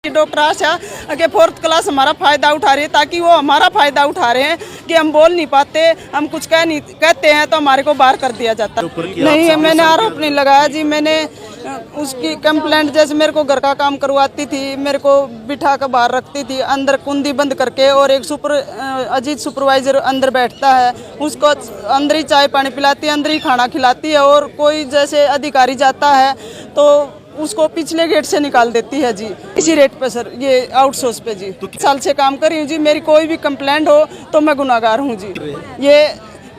Doctor आशा के 4th class हमारा फ़ायदा उठा रही है, ताकि वो हमारा फ़ायदा उठा रहे हैं कि हम बोल नहीं पाते, हम कुछ कहते हैं तो हमारे को बाहर कर दिया जाता है। नहीं, मैंने आरोप नहीं लगाया जी। मैंने उसकी कंप्लेंट, जैसे मेरे को घर का काम करवाती थी, मेरे को बिठा कर बाहर रखती थी अंदर कुंडी बंद करके, और एक अजीत सुपरवाइजर अंदर बैठता है, उसको अंदर ही चाय पानी पिलाती है, अंदर ही खाना खिलाती है, और कोई जैसे अधिकारी जाता है तो उसको पिछले गेट से निकाल देती है जी, इसी रेट पे सर, ये आउटसोर्स पे जी। साल से काम कर रही हूँ जी। मेरी कोई भी कंप्लेंट हो तो मैं गुनाहगार हूँ जी। ये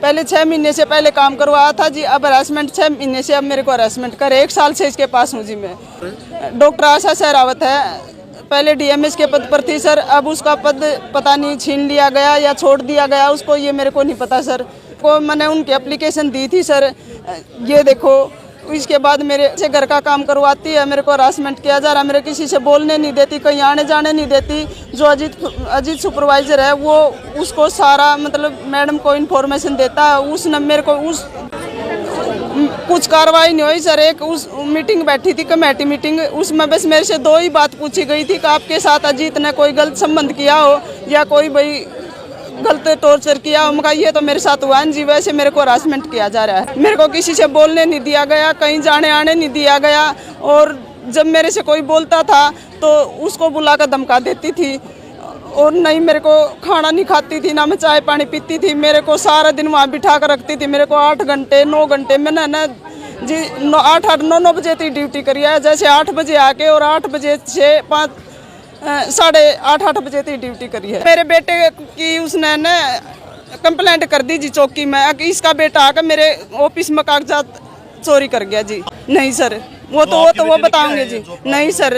पहले 6 महीने से पहले काम करवाया था जी, अब हरासमेंट 6 महीने से अब मेरे को हरासमेंट करे। 1 साल से इसके पास हूँ जी मैं। डॉक्टर आशा सहरावत है, पहले डीएमएस के पद पर थी सर, अब उसका पद पता नहीं छीन लिया गया या छोड़ दिया गया उसको, ये मेरे को नहीं पता सर। को मैंने उनकी एप्लीकेशन दी थी सर, ये देखो। इसके बाद मेरे से घर का काम करवाती है, मेरे को हरासमेंट किया जा रहा है, मेरे किसी से बोलने नहीं देती, कहीं आने जाने नहीं देती। जो अजीत सुपरवाइजर है वो उसको सारा मतलब मैडम को इन्फॉर्मेशन देता है, उसने मेरे को कुछ कार्रवाई नहीं हुई सर। एक उस मीटिंग बैठी थी, कमेटी मीटिंग, उसमें बस मेरे से 2 ही बात पूछी गई थी कि आपके साथ अजीत ने कोई गलत संबंध किया हो या कोई भाई गलत टॉर्चर किया हो। मगर ये तो मेरे साथ हुआ है जी, वैसे मेरे को हरासमेंट किया जा रहा है। मेरे को किसी से बोलने नहीं दिया गया, कहीं जाने आने नहीं दिया गया, और जब मेरे से कोई बोलता था तो उसको बुलाकर धमका देती थी, और नहीं मेरे को खाना नहीं खाती थी, ना मैं चाय पानी पीती थी। मेरे को सारा दिन वहाँ बिठा कर रखती थी, मेरे को 8 घंटे 9 घंटे मैंने ना जी 8-9 बजे तक ड्यूटी करी है। जैसे 8 बजे आके और 8 बजे से 5 साढ़े 8 बजे तक ड्यूटी करी है। मेरे बेटे की उसने न कंप्लेंट कर दी जी चौकी में, इसका बेटा आकर मेरे ऑफिस में कागजात चोरी कर गया जी। नहीं सर, वो बताऊंगे जी। नहीं सर,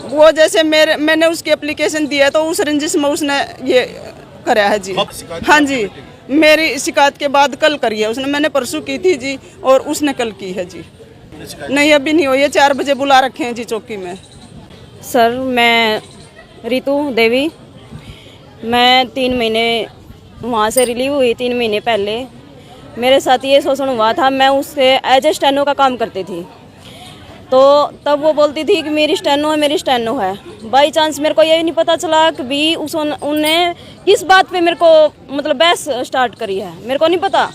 वो जैसे मैंने उसकी एप्लीकेशन दी है तो उस रंजिश में उसने ये कराया है जी। हाँ जी, मेरी शिकायत के बाद कल करी है उसने, मैंने परसों की थी जी और उसने कल की है जी। नहीं अभी नहीं हुई है, 4 बजे बुला रखे हैं जी चौकी में। सर मैं रितु देवी, मैं 3 महीने वहाँ से रिलीव हुई। 3 महीने पहले मेरे साथ ये शोषण हुआ था। मैं उससे एज ए स्टेनो का काम करती थी, तो तब वो बोलती थी कि मेरी स्टेनो है। बाई चांस मेरे को ये नहीं पता चला कि भी उनने किस बात पे मेरे को मतलब बहस स्टार्ट करी है, मेरे को नहीं पता।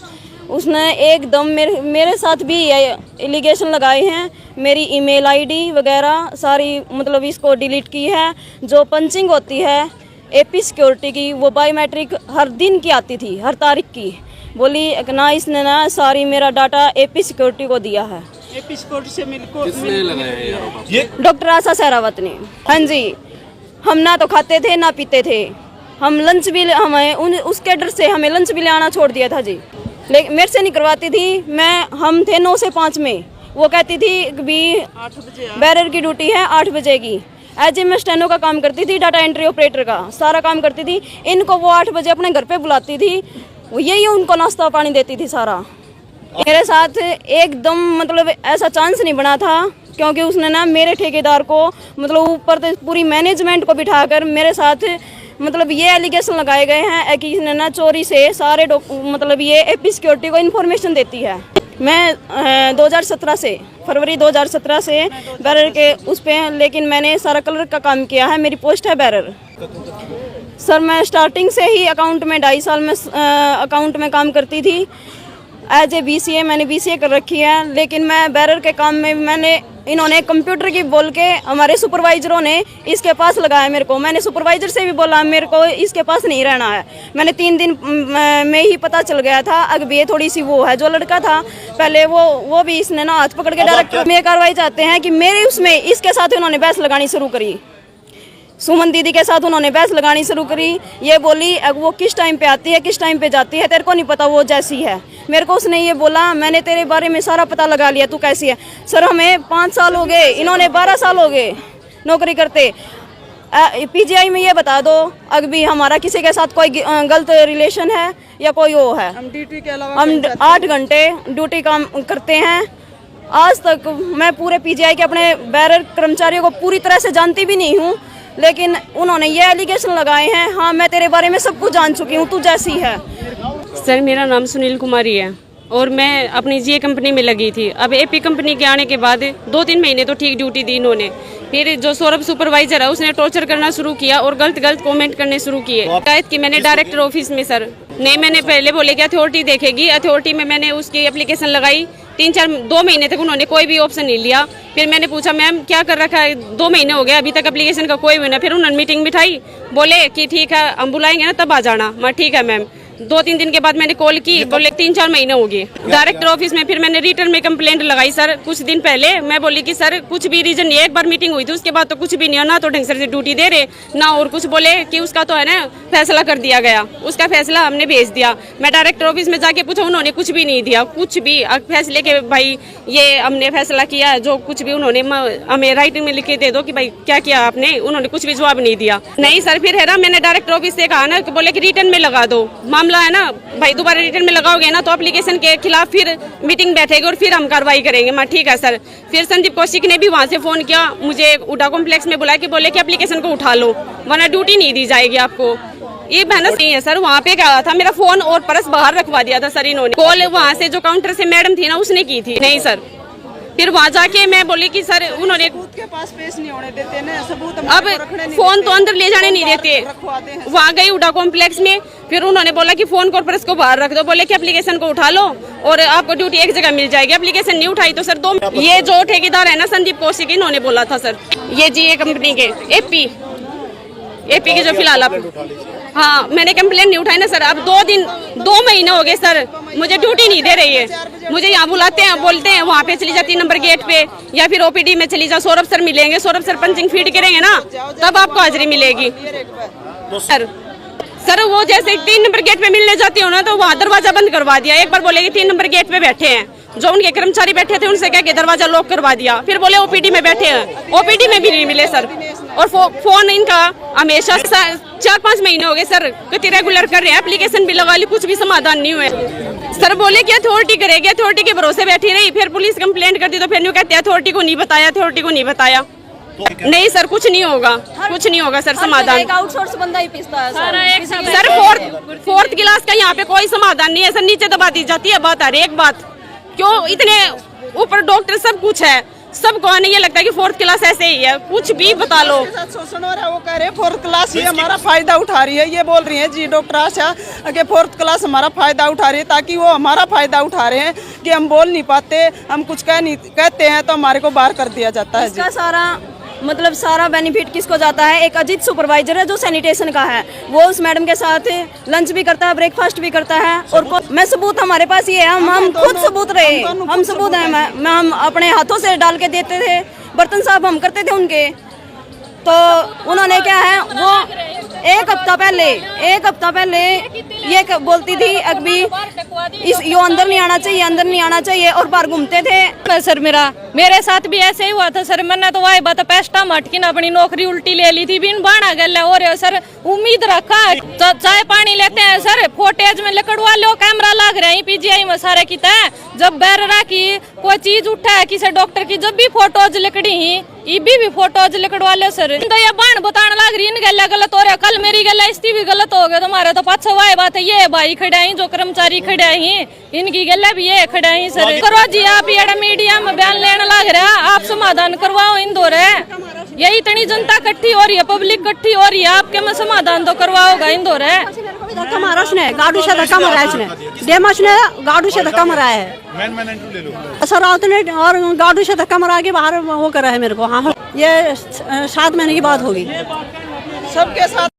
उसने एकदम मेरे साथ भी एलिगेशन लगाए हैं, मेरी ईमेल आईडी वगैरह सारी मतलब इसको डिलीट की है। जो पंचिंग होती है एपी सिक्योरिटी की, वो बायोमेट्रिक हर दिन की आती थी, हर तारीख की। बोली ना इसने ना सारी मेरा डाटा एपी सिक्योरिटी को दिया है। एपी सिक्योरिटी से किसने लगाया ये? डॉक्टर आशा सहरावत ने। हाँ जी, हम ना तो खाते थे ना पीते थे, हम लंच भी हमें उसके डर से हमें लंच भी ले आना छोड़ दिया था जी। लेकिन मेरे से नहीं करवाती थी। हम थे 9 से 5 में, वो कहती थी कि भी 8 बजे बैरर की ड्यूटी है 8 बजे की। एज ए मैं स्टेनो का काम करती थी, डाटा एंट्री ऑपरेटर का सारा काम करती थी। इनको वो 8 बजे अपने घर पे बुलाती थी, वो यही उनको नाश्ता पानी देती थी सारा। मेरे साथ एकदम मतलब ऐसा चांस नहीं बना था, क्योंकि उसने ना मेरे ठेकेदार को मतलब ऊपर से पूरी मैनेजमेंट को बिठाकर मेरे साथ मतलब ये एलिगेशन लगाए गए हैं कि इसने ना चोरी से सारे मतलब ये एपी सिक्योरिटी को इन्फॉर्मेशन देती है। मैं 2017 से फरवरी 2017 से बैरर के उस पर, लेकिन मैंने सारा कलर का काम किया है। मेरी पोस्ट है बैरर। सर मैं स्टार्टिंग से ही अकाउंट में 2.5 साल में अकाउंट में काम करती थी। एज ए BCA मैंने BCA कर रखी है, लेकिन मैं बैरर के काम में इन्होंने कंप्यूटर की बोल के हमारे सुपरवाइजरों ने इसके पास लगाया मेरे को। मैंने सुपरवाइजर से भी बोला मेरे को इसके पास नहीं रहना है। मैंने 3 दिन में ही पता चल गया था। अब ये थोड़ी सी वो है, जो लड़का था पहले वो भी इसने ना हाथ पकड़ के डायरेक्ट में कार्रवाई चाहते हैं कि मेरे उसमें इसके साथ उन्होंने बहस लगानी शुरू करी। सुमन दीदी के साथ उन्होंने बहस लगानी शुरू करी। ये बोली अब वो किस टाइम पे आती है किस टाइम पे जाती है, तेरे को नहीं पता वो जैसी है। मेरे को उसने ये बोला मैंने तेरे बारे में सारा पता लगा लिया, तू कैसी है। सर हमें 5 साल हो गए, इन्होंने 12 साल हो गए नौकरी करते। PGI में ये बता दो अगर भी हमारा किसी के साथ कोई गलत रिलेशन है या कोई वो है। हम ड्यूटी के अलावा हम 8 घंटे ड्यूटी काम करते हैं। आज तक मैं पूरे PGI के अपने बैरर कर्मचारियों को पूरी तरह से जानती भी नहीं हूँ, लेकिन उन्होंने ये एलिगेशन लगाए हैं हाँ मैं तेरे बारे में सब कुछ जान चुकी हूँ, तू जैसी है। सर मेरा नाम सुनील कुमारी है। और मैं अपनी जीए कंपनी में लगी थी। अब एपी कंपनी के आने के बाद 2-3 महीने तो ठीक ड्यूटी दी इन्होंने, फिर जो सौरभ सुपरवाइजर है उसने टॉर्चर करना शुरू किया और गलत कमेंट करने शुरू किए। शिकायत की मैंने डायरेक्टर ऑफिस में सर, नहीं मैंने पहले बोले कि अथॉरिटी देखेगी, अथॉरिटी में मैंने उसकी एप्लीकेशन लगाई, 2 महीने तक उन्होंने कोई भी ऑप्शन नहीं लिया। फिर मैंने पूछा मैम क्या कर रखा है, 2 महीने हो गए अभी तक एप्लीकेशन का कोई भी नहीं। फिर उन्होंने मीटिंग बिठाई, बोले कि ठीक है हम बुलाएंगे ना तब आ जाना। मैं ठीक है मैम। 2-3 दिन के बाद मैंने कॉल की, बोले 3-4 महीने हो गए डायरेक्टर ऑफिस में। फिर मैंने रिटर्न में कंप्लेंट लगाई सर कुछ दिन पहले। मैं बोली कि सर कुछ भी रीजन नहीं है, एक बार मीटिंग हुई थी उसके बाद तो कुछ भी नहीं है, ना तो ढंग से ड्यूटी दे रहे ना और कुछ। बोले कि उसका तो है ना फैसला कर दिया गया, उसका फैसला हमने भेज दिया। मैं डायरेक्टर ऑफिस में जाके पूछा, उन्होंने कुछ भी नहीं दिया, कुछ भी फैसले के भाई ये हमने फैसला किया है जो कुछ भी उन्होंने हमें राइटिंग में लिख के दे दो कि भाई क्या किया आपने। उन्होंने कुछ भी जवाब नहीं दिया। नहीं सर फिर है ना मैंने डायरेक्टर ऑफिस से कहा ना, बोले कि रिटर्न में लगा दो, मामला है ना भाई दोबारा रिटर्न में लगाओगे ना तो एप्लीकेशन के खिलाफ फिर मीटिंग बैठेगी और फिर हम कार्रवाई करेंगे। मैं ठीक है सर। फिर संदीप कौशिक ने भी वहां से फोन किया मुझे, उडा कॉम्प्लेक्स में बुलाया कि बोले कि एप्लीकेशन को उठा लो वरना ड्यूटी नहीं दी जाएगी आपको। ये बहस नहीं है सर। वहाँ पे क्या था, मेरा फोन और पर्स बाहर रखवा दिया था सर इन्होंने। कॉल वहाँ से जो काउंटर से मैडम थी ना उसने की थी। नहीं सर फिर वहाँ जाके मैं बोली कि सर उन्होंने के पास पेश नहीं होने देते ना सबूत, अब फोन तो अंदर ले जाने नहीं देते। वहाँ गई उडा कॉम्प्लेक्स में, फिर उन्होंने बोला कि फोन को पर्स को बाहर रख दो, बोले कि एप्लीकेशन को उठा लो और आपको ड्यूटी एक जगह मिल जाएगी। एप्लीकेशन नहीं उठाई तो सर ये जो ठेकेदार है ना संदीप कौशिक, इन्होंने बोला था सर, ये जीए कंपनी के एपी के जो फिलहाल आप, हाँ मैंने कंप्लेन नहीं उठाई ना सर। अब 2 महीने हो गए सर, मुझे ड्यूटी नहीं दे रही है। मुझे यहाँ बुलाते हैं, बोलते हैं वहाँ पे चली जा 3 नंबर गेट पे या फिर ओपीडी में चली जा, सौरभ सर मिलेंगे, सौरभ सर पंचिंग फीड करेंगे ना तब आपको हाजिरी मिलेगी। सर वो जैसे 3 नंबर गेट पे मिलने जाती हो ना तो वहाँ दरवाजा बंद करवा दिया। एक बार बोले कि 3 नंबर गेट पे बैठे हैं, जो उनके कर्मचारी बैठे थे उनसे कह के दरवाजा लॉक करवा दिया। फिर बोले ओपीडी में बैठे हैं, ओपीडी में भी नहीं मिले सर। और फोन इनका हमेशा 4-5 महीने हो गए सर कितनी रेगुलर कर रहे हैं, एप्लीकेशन भी लगा ली, कुछ भी समाधान नहीं हुए। सर बोले कि अथॉरिटी करेगी, अथॉरिटी के भरोसे बैठी रही। फिर पुलिस कंप्लेंट कर दी तो फिर न्यू कहते हैं अथॉरिटी को नहीं बताया, अथॉरिटी को नहीं बताया। नहीं सर कुछ नहीं होगा, कुछ नहीं होगा सर समाधान। आउटसोर्स बंदा ही पिसता है सर 4th क्लास का यहाँ पे कोई समाधान नहीं है सर। नीचे दबा दी जाती है बात, हर एक बात। क्यों इतने ऊपर डॉक्टर सब कुछ है, सबको आने ये लगता है कि 4th क्लास ऐसे ही है, कुछ भी बता लो। शोषण हो रहा है, वो कह रहे हैं 4th क्लास ही हमारा फायदा उठा रही है। ये बोल रही है जी डॉक्टर आशा कि 4th क्लास हमारा फायदा उठा रही है, ताकि वो हमारा फायदा उठा रहे हैं कि हम बोल नहीं पाते, हम कुछ कहते हैं तो हमारे को बाहर कर दिया जाता है। इसका सारा बेनिफिट किसको जाता है? एक अजीत सुपरवाइजर है जो सैनिटेशन का है, वो उस मैडम के साथ लंच भी करता है, ब्रेकफास्ट भी करता है। और मैं सबूत हमारे पास ये है, हम खुद सबूत रहे, हम सबूत हैं। हम अपने हाथों से डाल के देते थे, बर्तन साफ हम करते थे उनके। तो उन्होंने क्या है, वो एक हफ्ता पहले ये बोलती थी अभी यो अंदर नहीं आना चाहिए, अंदर नहीं आना चाहिए, और बाहर घूमते थे। सर मेरे साथ भी ऐसे ही हुआ था सर। मैंने तो वही बात पेस्टा मटकी ना अपनी नौकरी उल्टी ले ली थी, बिन बाणा गल और सर उम्मीद रखा चाय पानी लेते हैं सर, फोटेज में लकड़वा लो, कैमरा लाग रहे हैं पीजीआई में सारे की तय। जब बैररा की कोई चीज उठा है किसी डॉक्टर की, जब भी फोटोज लकड़ी ही भी फोटोज लिखवा लो सर। तो ये बाण बताने लग रही, इन गल गलत हो रहा, कल मेरी गल इसकी भी गलत हो गया। तुम्हारे तो पाछो वाई बात है, ये भाई खड़े हैं जो कर्मचारी खड़े हैं, इनकी गल भी ये खड़े हैं सर। करो जी आप ये मीडिया में बयान लेने लग रहा, आप समाधान करवाओ इन दो रे। यही इतनी जनता इकट्ठी हो रही है, पब्लिक इकट्ठी हो रही है, आपके में समाधान तो करवाओगा इन दो रे। धक्का मारा उसने, गाड़ू से धक्का मारा है उसने, डेमस ने गाड़ू से धक्का मारा है सर। राउत ने और गाड़ू से धक्का मारा के बाहर वो करा है मेरे को। हाँ ये 7 महीने की बात होगी सबके साथ।